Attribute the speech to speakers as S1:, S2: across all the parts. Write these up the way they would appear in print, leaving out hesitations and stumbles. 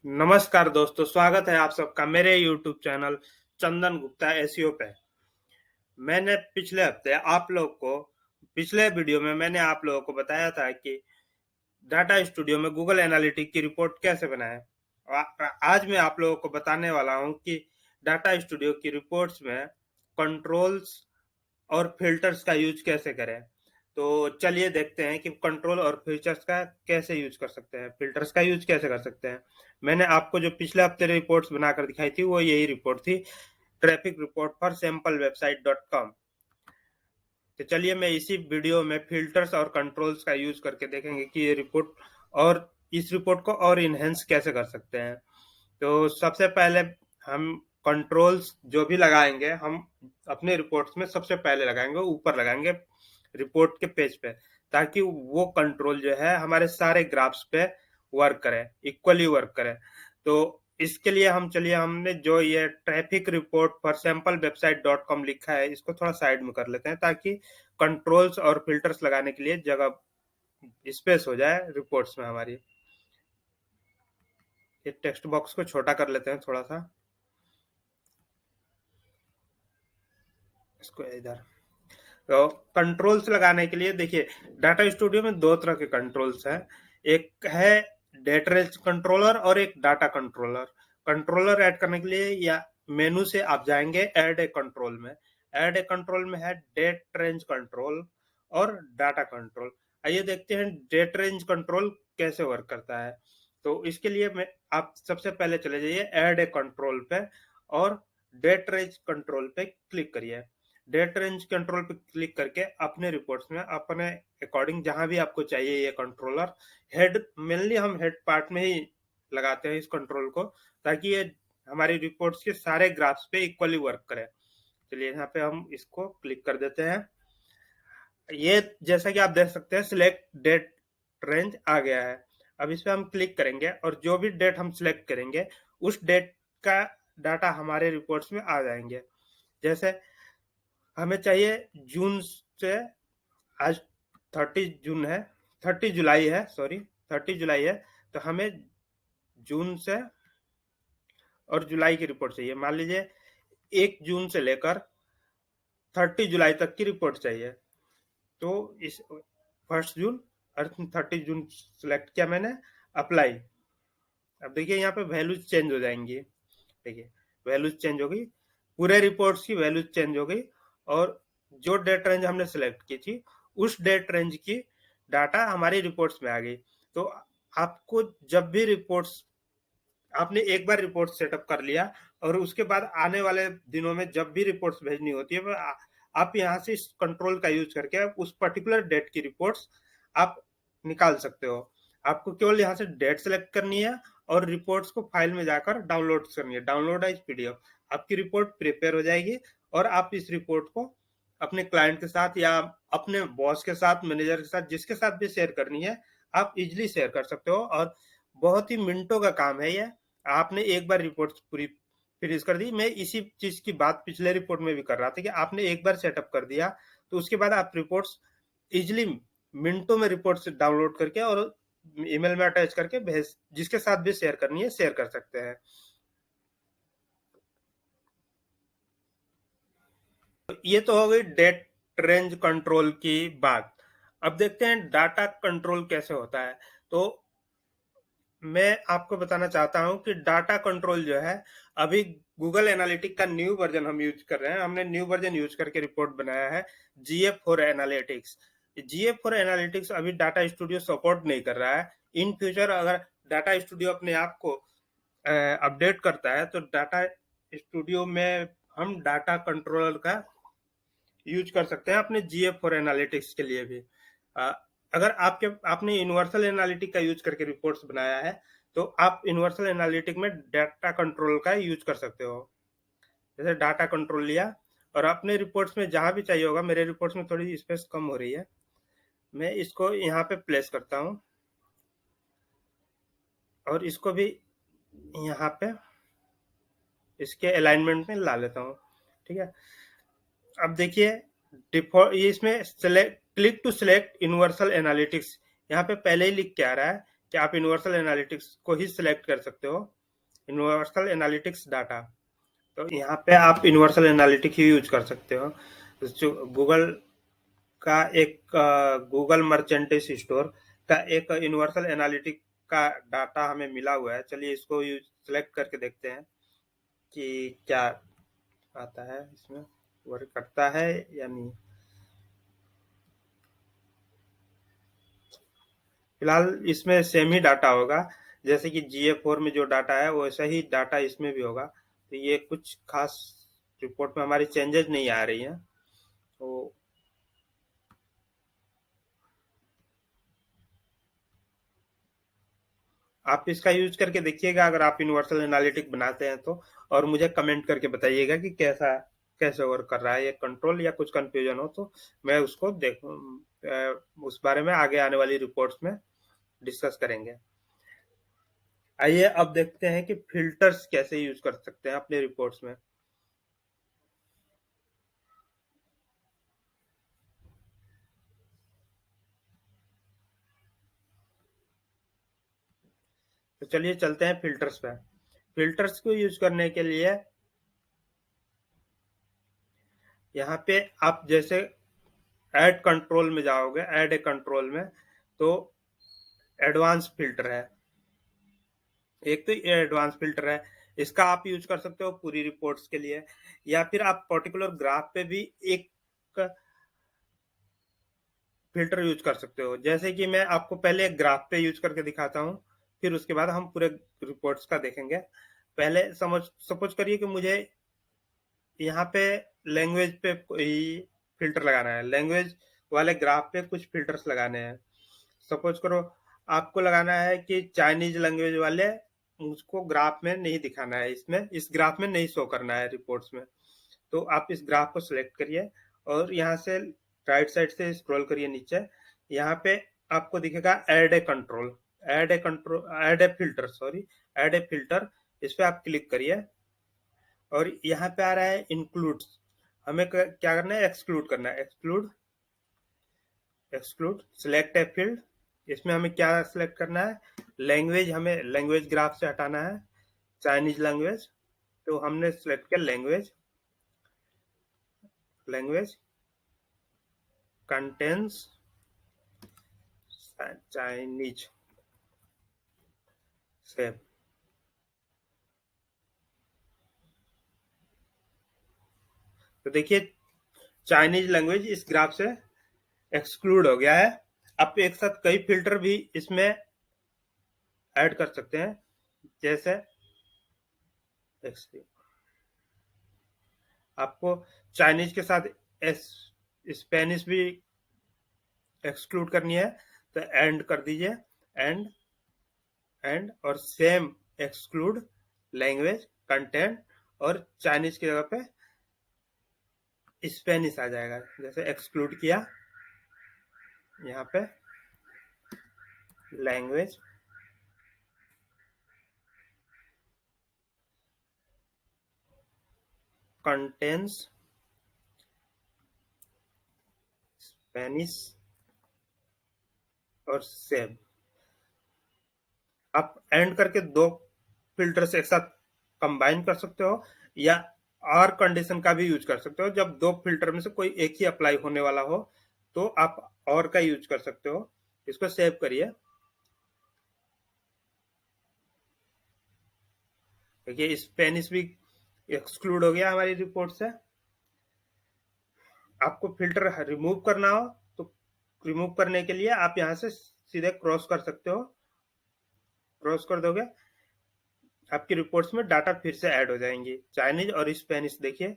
S1: नमस्कार दोस्तों, स्वागत है आप सबका मेरे YouTube चैनल चंदन गुप्ता एसईओ पे। मैंने पिछले वीडियो में मैंने आप लोगों को बताया था कि डाटा स्टूडियो में गूगल एनालिटिक की रिपोर्ट कैसे बनाएं। आज मैं आप लोगों को बताने वाला हूं कि डाटा स्टूडियो की रिपोर्ट्स में कंट्रोल्स और फिल्टर्स का यूज कैसे करें। तो चलिए देखते हैं कि कंट्रोल और फीचर्स का कैसे यूज कर सकते हैं, फिल्टर्स का यूज कैसे कर सकते हैं। मैंने आपको जो पिछले हफ्ते रिपोर्ट्स बनाकर दिखाई थी वो यही रिपोर्ट थी, traffic report for sample website dot com. तो चलिए मैं इसी वीडियो में फिल्टर्स और कंट्रोल्स का यूज करके देखेंगे कि ये रिपोर्ट और इस रिपोर्ट को और इनहेंस कैसे कर सकते हैं। तो सबसे पहले हम कंट्रोल्स जो भी लगाएंगे, हम अपने रिपोर्ट्स में सबसे पहले लगाएंगे, ऊपर लगाएंगे रिपोर्ट के पेज पे, ताकि वो कंट्रोल जो है हमारे सारे ग्राफ्स पे वर्क करे, इक्वली वर्क करे। तो इसके लिए हमने जो ये traffic report for sample website dot com लिखा है, इसको थोड़ा साइड में कर लेते हैं ताकि कंट्रोल्स और फिल्टर्स लगाने के लिए जगह स्पेस हो जाए रिपोर्ट्स में हमारी। ये टेक्स्ट बॉक्स को छोटा कर लेते हैं थोड़ा सा, इसको इधर। तो कंट्रोल्स लगाने के लिए देखिए, डाटा स्टूडियो में दो तरह के कंट्रोल्स हैं। एक है डेट रेंज कंट्रोलर और एक डाटा कंट्रोलर। कंट्रोलर ऐड करने के लिए या मेनू से आप जाएंगे ऐड ए कंट्रोल में। ऐड ए कंट्रोल में है डेट रेंज कंट्रोल और डाटा कंट्रोल। आइए देखते हैं डेट रेंज कंट्रोल कैसे वर्क करता है। तो इसके लिए मैं आप सबसे पहले चले जाइए ऐड ए कंट्रोल पे और डेट रेंज कंट्रोल पे क्लिक करिए। डेट रेंज कंट्रोल पे क्लिक करके अपने रिपोर्ट्स में अपने अकॉर्डिंग जहां भी आपको चाहिए ये कंट्रोलर, हेड मेनली हम हेड पार्ट में ही लगाते हैं इस कंट्रोल को, ताकि ये हमारी रिपोर्ट्स के सारे ग्राफ्स पे इक्वली वर्क करे। चलिए यहाँ पे हम इसको क्लिक कर देते हैं। ये जैसा कि आप देख सकते हैं सिलेक्ट डेट रेंज आ गया है। अब इस पे हम क्लिक करेंगे और जो भी डेट हम सिलेक्ट करेंगे उस डेट का डाटा हमारे रिपोर्ट्स में आ जाएंगे। जैसे हमें चाहिए जून से, आज 30 जून है, 30 जुलाई है, सॉरी 30 जुलाई है। तो हमें जून से और जुलाई की रिपोर्ट चाहिए। मान लीजिए 1 जून से लेकर 30 जुलाई तक की रिपोर्ट चाहिए। तो इस 1 जून और 30 जून सिलेक्ट किया मैंने, अप्लाई। अब देखिए यहाँ पे वैल्यूज चेंज हो जाएंगी। देखिए वैल्यूज चेंज हो गई, पूरे रिपोर्ट्स की वैल्यूज चेंज हो गई और जो डेट रेंज हमने सिलेक्ट की थी उस डेट रेंज की डाटा हमारी रिपोर्ट्स में आ गई। तो आपको जब भी रिपोर्ट्स, आपने एक बार रिपोर्ट सेटअप कर लिया और उसके बाद आने वाले दिनों में जब भी रिपोर्ट्स भेजनी होती है, आप यहाँ से इस कंट्रोल का यूज करके उस पर्टिकुलर डेट की रिपोर्ट्स आप निकाल सकते हो। आपको केवल यहाँ से डेट सेलेक्ट करनी है और रिपोर्ट्स को फाइल में जाकर डाउनलोड करनी है, डाउनलोड एज पीडीएफ। आपकी रिपोर्ट प्रिपेयर हो जाएगी और आप इस रिपोर्ट को अपने क्लाइंट के साथ या अपने बॉस के साथ, मैनेजर के साथ, जिसके साथ भी शेयर करनी है, आप इजिली शेयर कर सकते हो। और बहुत ही मिनटों का काम है ये। आपने एक बार रिपोर्ट पूरी फिनिश कर दी। मैं इसी चीज की बात पिछले रिपोर्ट में भी कर रहा था कि आपने एक बार सेटअप कर दिया तो उसके बाद आप रिपोर्ट्स इजिली मिनटों में रिपोर्ट्स डाउनलोड करके और ईमेल में अटैच करके भेज, जिसके साथ भी शेयर करनी है शेयर कर सकते हैं। ये तो हो गई डेट रेंज कंट्रोल की बात। अब देखते हैं डाटा कंट्रोल कैसे होता है। तो मैं आपको बताना चाहता हूं कि डाटा कंट्रोल जो है, अभी गूगल एनालिटिक का न्यू वर्जन हम यूज कर रहे हैं। हमने न्यू वर्जन यूज करके रिपोर्ट बनाया है, GA4 एनालिटिक्स। GA4 एनालिटिक्स अभी डाटा स्टूडियो सपोर्ट नहीं कर रहा है। इन फ्यूचर अगर डाटा स्टूडियो अपने आप को अपडेट करता है तो डाटा स्टूडियो में हम डाटा कंट्रोलर का यूज कर सकते हैं अपने GA4 एनालिटिक्स के लिए भी। अगर आपने यूनिवर्सल एनालिटिक का यूज करके रिपोर्ट्स बनाया है तो आप यूनिवर्सल एनालिटिक में डाटा कंट्रोल का यूज कर सकते हो। जैसे डाटा कंट्रोल लिया और अपने रिपोर्ट्स में जहां भी चाहिए होगा, मेरे रिपोर्ट्स में थोड़ी स्पेस कम हो रही है, मैं इसको यहाँ पे प्लेस करता हूँ और इसको भी यहाँ पे इसके अलाइनमेंट में ला लेता हूँ। ठीक है, अब देखिए डिफॉल्ट ये इसमें select, click to select universal analytics, यहाँ पे पहले ही लिख के आ रहा है कि आप यूनिवर्सल एनालिटिक्स को ही सिलेक्ट कर सकते हो, यूनिवर्सल एनालिटिक्स डाटा। तो यहाँ पे आप यूनिवर्सल एनालिटिक्स ही यूज कर सकते हो। जो गूगल का एक गूगल मर्चेंट स्टोर का एक यूनिवर्सल एनालिटिक का डाटा हमें मिला हुआ है। चलिए इसको यूज सेलेक्ट करके देखते हैं कि क्या आता है, इसमें वर्क करता है या नहीं। फिलहाल इसमें सेम ही डाटा होगा, जैसे कि GA4 में जो डाटा है वैसा ही डाटा इसमें भी होगा। तो ये कुछ खास रिपोर्ट में हमारी चेंजेस नहीं आ रही हैं। तो आप इसका यूज करके देखिएगा अगर आप यूनिवर्सल एनालिटिक बनाते हैं तो, और मुझे कमेंट करके बताइएगा कि कैसे वर्क कर रहा है ये कंट्रोल, या कुछ कंफ्यूजन हो तो मैं उसको उस बारे में आगे आने वाली रिपोर्ट्स में डिस्कस करेंगे। आइए अब देखते हैं कि फिल्टर्स कैसे यूज कर सकते हैं अपने रिपोर्ट्स में। तो चलिए चलते हैं फिल्टर्स पे। फिल्टर्स को यूज करने के लिए यहाँ पे आप जैसे ऐड कंट्रोल में जाओगे, ऐड ए कंट्रोल में, तो एडवांस फिल्टर है, एक तो ये एडवांस फिल्टर है, इसका आप यूज कर सकते हो पूरी रिपोर्ट्स के लिए, या फिर आप पर्टिकुलर ग्राफ पे भी एक फिल्टर यूज कर सकते हो। जैसे कि मैं आपको पहले एक ग्राफ पे यूज करके दिखाता हूँ, फिर उसके बाद हम पूरे रिपोर्ट्स का देखेंगे। पहले सपोज करिए कि मुझे यहाँ पे लैंग्वेज पे कोई फिल्टर लगाना है, लैंग्वेज वाले ग्राफ पे कुछ फिल्टर्स लगाने हैं। सपोज करो आपको लगाना है कि चाइनीज लैंग्वेज वाले उसको ग्राफ में नहीं दिखाना है, इसमें इस ग्राफ में नहीं शो करना है रिपोर्ट्स में। तो आप इस ग्राफ को सिलेक्ट करिए और यहाँ से राइट साइड से स्क्रॉल करिए नीचे, यहाँ पे आपको दिखेगा add a control, add a filter, sorry, add a filter. इस पे आप क्लिक करिए और यहाँ पे आ रहा है इंक्लूड। हमें क्या करना है, एक्सक्लूड करना है। Exclude select a field. इसमें हमें क्या सिलेक्ट करना है, लैंग्वेज, हमें लैंग्वेज ग्राफ से हटाना है, चाइनीज लैंग्वेज। तो हमने सिलेक्ट किया language, language contains Chinese, save. तो देखिए चाइनीज लैंग्वेज इस ग्राफ से एक्सक्लूड हो गया है। आप एक साथ कई फिल्टर भी इसमें ऐड कर सकते हैं, जैसे आपको चाइनीज के साथ स्पेनिश भी एक्सक्लूड करनी है, तो एंड कर दीजिए, एंड एंड और सेम एक्सक्लूड लैंग्वेज कंटेंट, और चाइनीज की जगह पे स्पेनिश आ जाएगा। जैसे एक्सक्लूड किया, यहाँ पे लैंग्वेज कंटेंस स्पेनिश और सेव। आप एंड करके दो फिल्टर्स एक साथ कंबाइन कर सकते हो, या और कंडीशन का भी यूज कर सकते हो। जब दो फिल्टर में से कोई एक ही अप्लाई होने वाला हो तो आप और का यूज कर सकते हो। इसको सेव करिए। देखिए स्पेनिश भी एक्सक्लूड हो गया हमारी रिपोर्ट से। आपको फिल्टर रिमूव करना हो तो रिमूव करने के लिए आप यहाँ से सीधे क्रॉस कर सकते हो, क्रॉस कर दोगे आपकी रिपोर्ट्स में डाटा फिर से ऐड हो जाएंगी। चाइनीज और स्पेनिश देखिए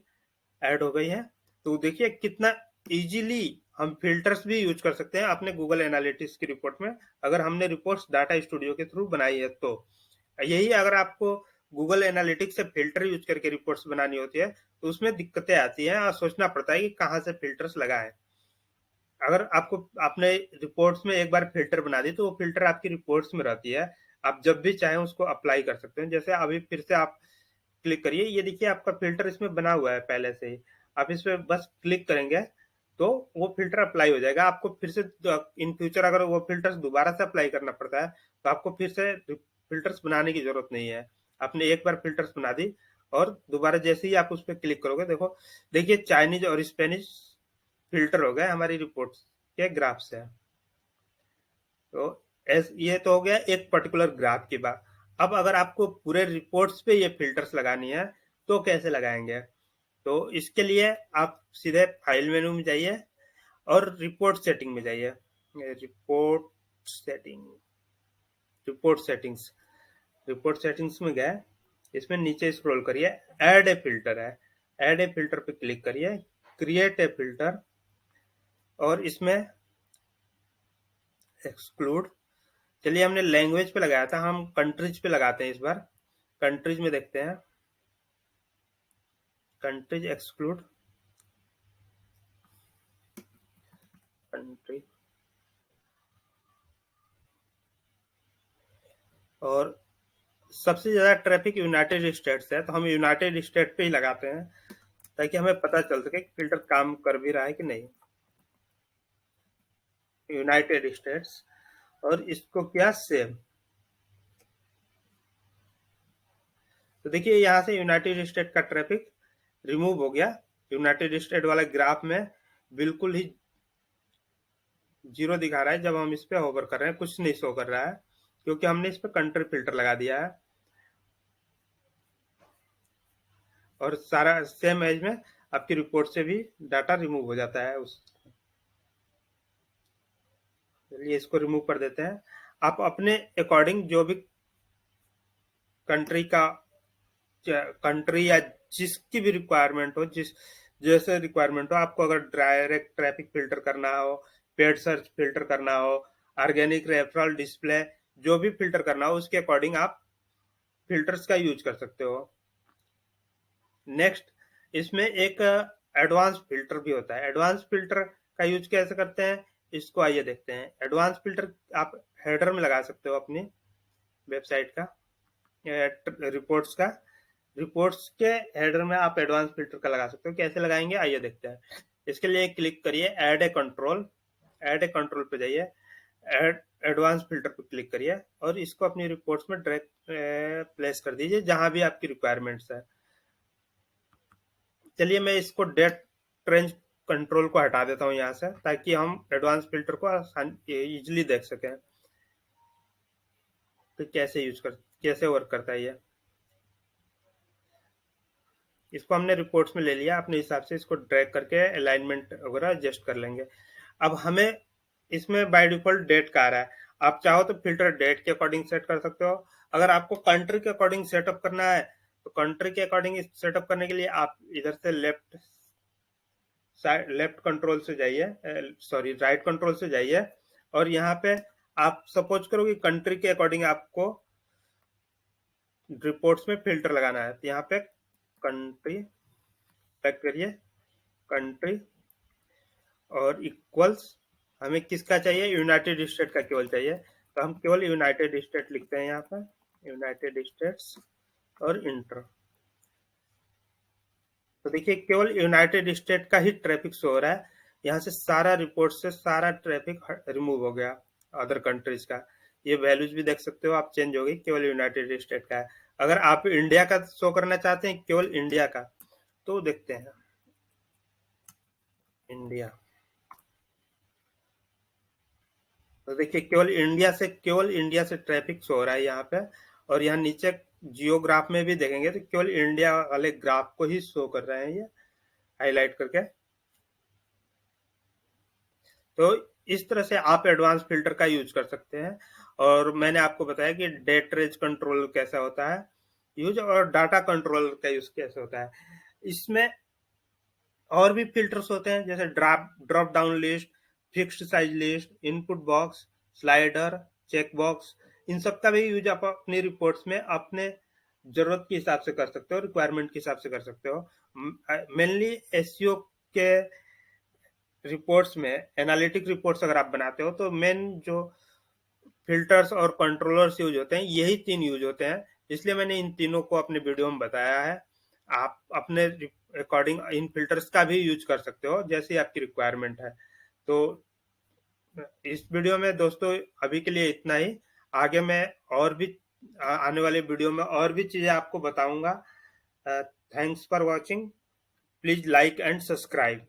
S1: ऐड हो गई है। तो देखिए कितना इजीली हम फिल्टर्स भी यूज कर सकते हैं अपने गूगल एनालिटिक्स की रिपोर्ट में, अगर हमने रिपोर्ट्स डाटा स्टूडियो के थ्रू बनाई है तो। यही अगर आपको गूगल एनालिटिक्स से फिल्टर यूज करके रिपोर्ट्स बनानी होती है तो उसमें दिक्कतें आती हैं और सोचना पड़ता है कि कहाँ से फिल्टर्स लगाएं। अगर आपको आपने रिपोर्ट्स में एक बार फिल्टर बना दी तो वो फिल्टर आपकी रिपोर्ट्स में रहती है, आप जब भी चाहें उसको अप्लाई कर सकते हैं। जैसे अभी फिर से आप क्लिक करिए, ये देखिए आपका फिल्टर इसमें बना हुआ है पहले से ही। आप इस पे बस क्लिक करेंगे तो वो फिल्टर अप्लाई हो जाएगा। आपको फिर से इन फ्यूचर अगर वो फिल्टर्स दोबारा से अप्लाई करना पड़ता है तो आपको फिर से फिल्टर्स बनाने की जरूरत नहीं है। आपने एक बार फिल्टर्स बना दी और दोबारा जैसे ही आप उस पर क्लिक करोगे, देखो देखिए चाइनीज और स्पेनिश फिल्टर हो गए हमारी रिपोर्ट के ग्राफ से। तो ये तो हो गया एक पर्टिकुलर ग्राफ की बात। अब अगर आपको पूरे रिपोर्ट्स पे ये फिल्टर्स लगानी है तो कैसे लगाएंगे? तो इसके लिए आप सीधे फाइल मेनू में जाइए और रिपोर्ट सेटिंग में जाइए। Report setting, report settings, report settings में गए, इसमें नीचे स्क्रॉल करिए, ऐड ए फिल्टर है, ऐड ए फिल्टर पे क्लिक करिए, क्रिएट ए फिल्टर, और इसमें एक्सक्लूड, चलिए हमने लैंग्वेज पे लगाया था, हम कंट्रीज पे लगाते हैं इस बार। कंट्रीज में देखते हैं, कंट्रीज एक्सक्लूड, कंट्री, और सबसे ज्यादा ट्रैफिक यूनाइटेड स्टेट्स है तो हम यूनाइटेड स्टेट पे ही लगाते हैं ताकि हमें पता चल सके कि फिल्टर काम कर भी रहा है कि नहीं। यूनाइटेड स्टेट्स, और इसको क्या सेव। तो देखिए यहाँ से यूनाइटेड स्टेट का ट्रैफिक रिमूव हो गया। यूनाइटेड स्टेट वाले ग्राफ में बिल्कुल ही जीरो दिखा रहा है जब हम इस पे होवर कर रहे हैं, कुछ नहीं शो कर रहा है क्योंकि हमने इस पे कंट्री फिल्टर लगा दिया है। और सारा सेम एज में आपकी रिपोर्ट से भी डाटा रिमूव हो जाता है उस। चलिए इसको रिमूव कर देते हैं। आप अपने अकॉर्डिंग जो भी कंट्री का, कंट्री या जिसकी भी रिक्वायरमेंट हो, जिस जैसे रिक्वायरमेंट हो, आपको अगर डायरेक्ट ट्रैफिक फिल्टर करना हो, पेड सर्च फिल्टर करना हो, ऑर्गेनिक रेफरल डिस्प्ले, जो भी फिल्टर करना हो उसके अकॉर्डिंग आप फिल्टर्स का यूज कर सकते हो। नेक्स्ट, इसमें एक एडवांस फिल्टर भी होता है। एडवांस फिल्टर का यूज कैसे करते हैं इसको आइए देखते हैं। एडवांस फिल्टर आप हेडर में लगा सकते हो अपनी वेबसाइट का, रिपोर्ट्स का, रिपोर्ट्स के हेडर में आप एडवांस फिल्टर का लगा सकते हो। कैसे लगाएंगे आइए देखते हैं। इसके लिए क्लिक करिए add a control, add a control पे जाइए, ऐड एडवांस फिल्टर पे क्लिक करिए और इसको अपनी रिपोर्ट्स में डायरेक्ट प्लेस कर दीजिए जहां भी आपकी रिक्वायरमेंट्स है। चलिए मैं इसको डेट ट्रेंज कंट्रोल को हटा देता हूँ यहाँ से ताकि हम एडवांस फिल्टर को इजिली देख सकें तो कैसे वर्क करता है ये। इसको हमने रिपोर्ट्स में ले लिया, अपने हिसाब से इसको ड्रैग करके अलाइनमेंट वगैरह एडजस्ट कर लेंगे। अब हमें इसमें बाय डिफॉल्ट डेट का आ रहा है, आप चाहो तो फिल्टर डेट के अकॉर्डिंग सेट कर सकते हो। अगर आपको कंट्री के अकॉर्डिंग सेटअप करना है तो कंट्री के अकॉर्डिंग सेटअप करने के लिए आप इधर से लेफ्ट कंट्रोल से जाइए, सॉरी राइट कंट्रोल से जाइए, और यहाँ पे आप सपोज करो कि कंट्री के अकॉर्डिंग आपको रिपोर्ट्स में फिल्टर लगाना है तो यहाँ पे कंट्री सेलेक्ट करिए, कंट्री, और इक्वल्स, हमें किसका चाहिए, यूनाइटेड स्टेट का केवल चाहिए तो हम केवल यूनाइटेड स्टेट लिखते हैं यहाँ पर, यूनाइटेड स्टेट्स, और इंटर। तो देखिए केवल यूनाइटेड स्टेट का ही ट्रैफिक शो हो रहा है, यहाँ से सारा रिपोर्ट से सारा ट्रैफिक रिमूव हो गया अदर कंट्रीज का। ये वैल्यूज भी देख सकते हो आप, चेंज हो गई, केवल यूनाइटेड स्टेट का है। अगर आप इंडिया का शो करना चाहते हैं, केवल इंडिया का, तो देखते हैं इंडिया। तो देखिए केवल इंडिया से ट्रैफिक शो हो रहा है यहाँ पे, और यहाँ नीचे जियोग्राफ में भी देखेंगे तो केवल इंडिया वाले ग्राफ को ही शो कर रहे हैं ये हाईलाइट करके। तो इस तरह से आप एडवांस फिल्टर का यूज कर सकते हैं। और मैंने आपको बताया कि डेट रेंज कंट्रोल कैसा होता है यूज, और डाटा कंट्रोल का यूज कैसे होता है। इसमें और भी फिल्टर्स होते हैं जैसे drop down list, fixed size list, input box, slider, check box, इन सब का भी यूज आप अपनी रिपोर्ट्स में अपने जरूरत के हिसाब से कर सकते हो, रिक्वायरमेंट के हिसाब से कर सकते हो। मेनली एसईओ के रिपोर्ट्स में, एनालिटिक रिपोर्ट्स अगर आप बनाते हो तो मेन जो फिल्टर्स और कंट्रोलर्स यूज होते हैं यही तीन यूज होते हैं, इसलिए मैंने इन तीनों को अपने वीडियो में बताया है। आप अपने अकॉर्डिंग इन फिल्टर्स का भी यूज कर सकते हो जैसी आपकी रिक्वायरमेंट है। तो इस वीडियो में दोस्तों अभी के लिए इतना ही। आगे मैं और भी आने वाले वीडियो में और भी चीजें आपको बताऊंगा। Thanks for watching. Please like and subscribe.